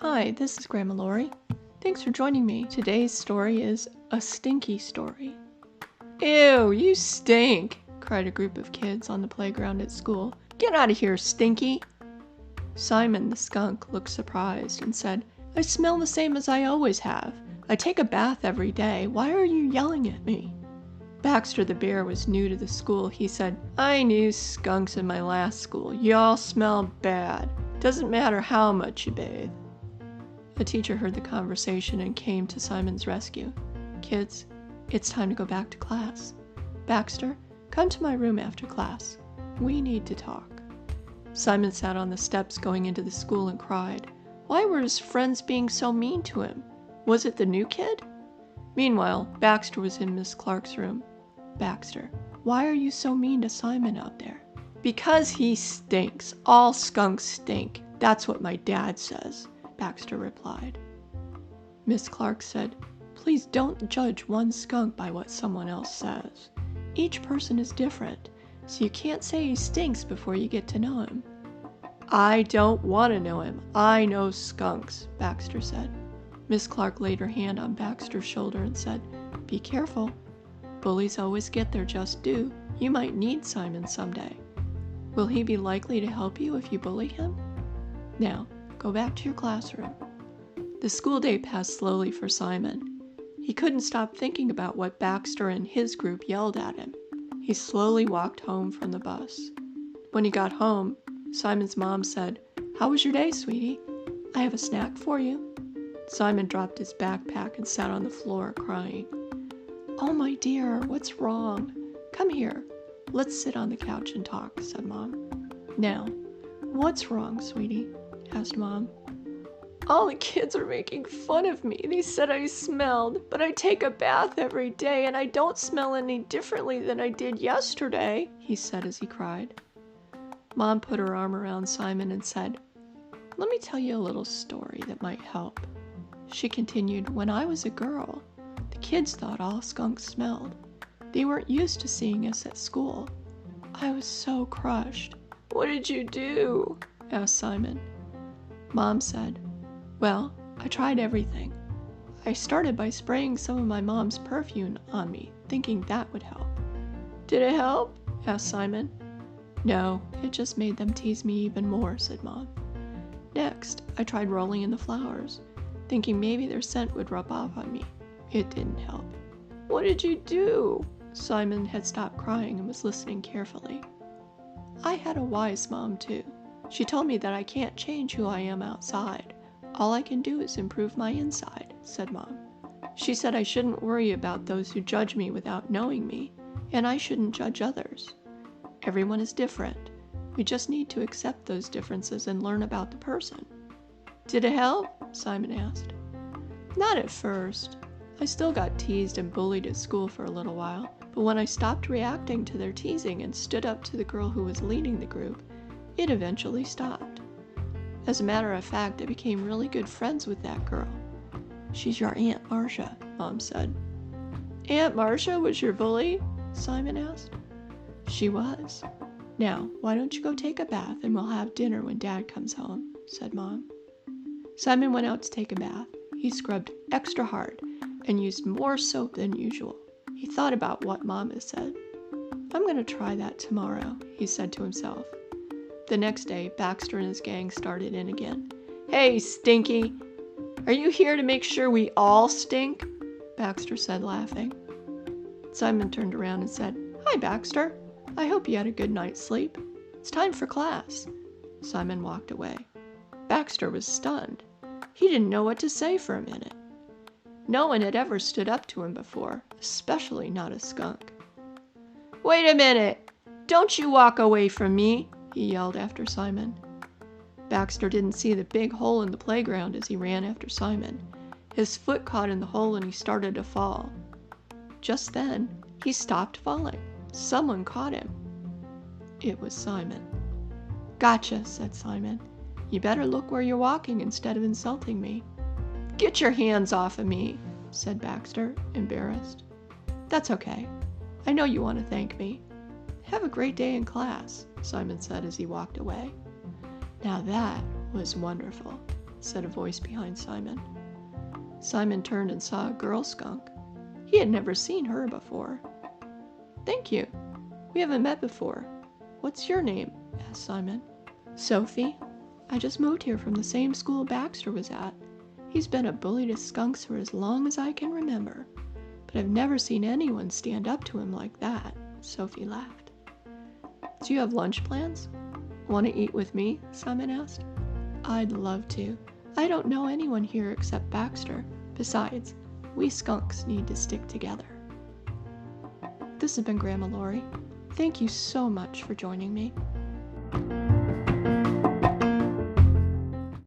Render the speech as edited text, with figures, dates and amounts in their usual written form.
Hi, this is Grandma Lori. Thanks for joining me. Today's story is A Stinky Story. Ew, you stink, cried a group of kids on the playground at school. Get out of here, Stinky! Simon the skunk looked surprised and said, I smell the same as I always have. I take a bath every day. Why are you yelling at me? Baxter the Bear was new to the school. He said, I knew skunks in my last school. Y'all smell bad. Doesn't matter how much you bathe. The teacher heard the conversation and came to Simon's rescue. Kids, it's time to go back to class. Baxter, come to my room after class. We need to talk. Simon sat on the steps going into the school and cried. Why were his friends being so mean to him? Was it the new kid? Meanwhile, Baxter was in Miss Clark's room. Baxter, why are you so mean to Simon out there? Because he stinks. All skunks stink. That's what my dad says, Baxter replied. Miss Clark said, please don't judge one skunk by what someone else says. Each person is different, so you can't say he stinks before you get to know him. I don't want to know him. I know skunks, Baxter said. Miss Clark laid her hand on Baxter's shoulder and said, be careful. Bullies always get their just due. You might need Simon someday. Will he be likely to help you if you bully him? Now, go back to your classroom. The school day passed slowly for Simon. He couldn't stop thinking about what Baxter and his group yelled at him. He slowly walked home from the bus. When he got home, Simon's mom said, how was your day, sweetie? I have a snack for you. Simon dropped his backpack and sat on the floor, crying. Oh, my dear, what's wrong? Come here. Let's sit on the couch and talk, said Mom. Now, what's wrong, sweetie? Asked Mom. All the kids are making fun of me. They said I smelled, but I take a bath every day and I don't smell any differently than I did yesterday, he said as he cried. Mom put her arm around Simon and said, let me tell you a little story that might help. She continued, when I was a girl, the kids thought all skunks smelled. They weren't used to seeing us at school. I was so crushed. What did you do? Asked Simon. Mom said, well, I tried everything. I started by spraying some of my mom's perfume on me, thinking that would help. Did it help? Asked Simon. No, it just made them tease me even more, said Mom. Next, I tried rolling in the flowers, thinking maybe their scent would rub off on me. It didn't help. What did you do? Simon had stopped crying and was listening carefully. I had a wise mom too. She told me that I can't change who I am outside. All I can do is improve my inside, said Mom. She said I shouldn't worry about those who judge me without knowing me, and I shouldn't judge others. Everyone is different. We just need to accept those differences and learn about the person. Did it help? Simon asked. Not at first. I still got teased and bullied at school for a little while, but when I stopped reacting to their teasing and stood up to the girl who was leading the group, it eventually stopped. As a matter of fact, I became really good friends with that girl. She's your Aunt Marcia, Mom said. Aunt Marcia was your bully? Simon asked. She was. Now, why don't you go take a bath and we'll have dinner when Dad comes home, said Mom. Simon went out to take a bath. He scrubbed extra hard and used more soap than usual. He thought about what Mom had said. I'm going to try that tomorrow, he said to himself. The next day, Baxter and his gang started in again. Hey, Stinky! Are you here to make sure we all stink? Baxter said, laughing. Simon turned around and said, Hi, Baxter. I hope you had a good night's sleep. It's time for class. Simon walked away. Baxter was stunned. He didn't know what to say for a minute. No one had ever stood up to him before, especially not a skunk. Wait a minute! Don't you walk away from me! He yelled after Simon. Baxter didn't see the big hole in the playground as he ran after Simon. His foot caught in the hole and he started to fall. Just then, he stopped falling. Someone caught him. It was Simon. Gotcha, said Simon. You better look where you're walking instead of insulting me. Get your hands off of me, said Baxter, embarrassed. That's okay. I know you want to thank me. Have a great day in class, Simon said as he walked away. Now that was wonderful. said a voice behind Simon. Simon turned and saw a girl skunk. He had never seen her before. "Thank you. We haven't met before. What's your name?" asked Simon. "Sophie. I just moved here from the same school Baxter was at. He's been a bully to skunks for as long as I can remember. But I've never seen anyone stand up to him like that," Sophie laughed. "Do you have lunch plans? Want to eat with me?" Simon asked. "I'd love to. I don't know anyone here except Baxter. Besides, we skunks need to stick together." This has been Grandma Lori. Thank you so much for joining me.